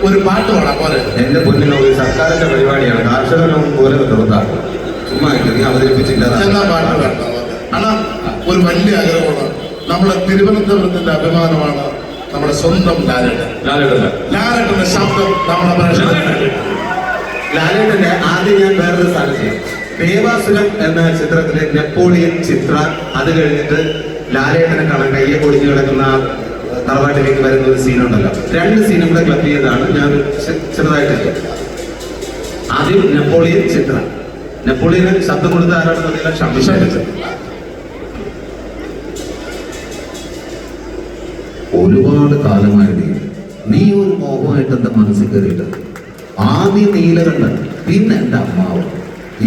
ഒരു പാട്ട് പാടാം പോലെ. എന്റെ പൊന്നിനോ സർക്കാരിന്റെ പരിപാടിയാണ്, കാർഷിക ലോൺ പോലെ നിർത്താം. ചുമ്മാ നീ അവതരിപ്പിച്ചില്ല. എന്നാ പാട്ട് വേണ്ട അണ്ണാ. ഒരു വലിയ ആഗ്രഹമാണ്. നമ്മുടെ തിരുവനന്തപുരത്തിന്റെ അഭിമാനമാണ് നമ്മുടെ സ്വന്തം ലാലേട്ടൻ. ലാലേട്ടന്റെ ശബ്ദം നമ്മുടെ പ്രേക്ഷകർ. ലാലേട്ടന്റെ ആദ്യം ഞാൻ വേറൊരു സ്ഥാനം ചെയ്യും. ദേവാസുരം എന്ന ചിത്രത്തിലെ നെപ്പോളിയൻ ചിത്ര, അത് കഴിഞ്ഞിട്ട് ലാലേട്ടനെ കാണാൻ കയ്യെ പൊടിഞ്ഞു കിടക്കുന്ന തറവാട്ടിലേക്ക് വരുന്ന ഒരു സീനുണ്ടല്ലോ. 2 സീനും കൂടെ ക്ലബ് ചെയ്താണ് ഞാൻ ചെറുതായിട്ട്. ആദ്യം നെപ്പോളിയൻ ചിത്ര. നെപ്പോളിയന് ശബ്ദം കൊടുത്ത ആരാണെന്നറിയില്ല, ഷംബിഷാരിച്ച്. ഒരുപാട് കാലമായി നീ ഒരു മോഹമായിട്ട് എന്റെ മനസ്സിൽ കയറിയിട്ട്, ആദ്യം നീലകണ്ഠൻ, പിന്നെ എന്റെ അമ്മാവ്.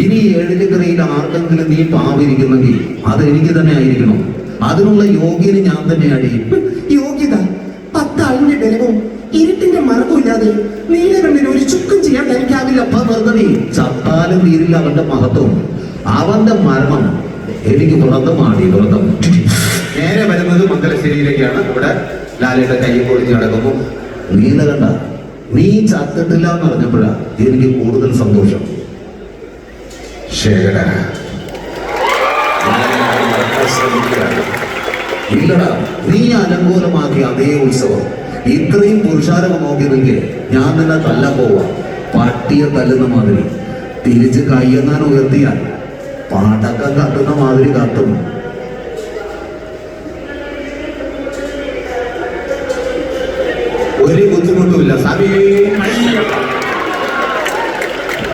ഇനി 7 കരയിൽ ആർക്കെങ്കിലും നീ പാവിരിക്കുന്നെങ്കിൽ അത് എനിക്ക് തന്നെ ആയിരിക്കണം. അതിനുള്ള യോഗ്യന് ഞാൻ തന്നെയാണ്. യോഗ്യത 10 ആളിന്റെ ബലവും ഇരുട്ടിന്റെ മറക്കുമില്ലാതെ നീലകണ്ഠന് ഒരു ചുക്കും ചെയ്യാൻ തനിക്കാവില്ല. വെറുതെ ചത്താലും തീരില്ല അവന്റെ മഹത്വം. അവന്റെ മരണം എനിക്ക് വ്രതമാണ്. വ്രതം നേരെ വരുന്നത് മംഗലശ്ശേരിയിലേക്കാണ്. ഇവിടെ ലാലേട്ടൻ കയ്യെ പൊടിച്ച് നടക്കുമ്പോ നീലകണ്ഠ നീ ചത്തിട്ടില്ല എന്ന് പറഞ്ഞപ്പോഴാ എനിക്ക് കൂടുതൽ സന്തോഷം. ശേഖര ഇല്ലടാ, നീ അലങ്കോലമാക്കിയ അതേ ഉത്സവം ഇത്രയും പുരുഷാരം നോക്കിയെങ്കിൽ ഞാൻ തന്നെ തല്ലാൻ പോവാ. പട്ടിയെ തല്ലുന്ന മാതിരി തിരിച്ച് കയ്യെങ്ങാൻ ഉയർത്തിയാൽ പടക്കം കത്തുന്ന മാതിരി കത്തും. ഒരു ബുദ്ധിമുട്ടുമില്ല. സമയം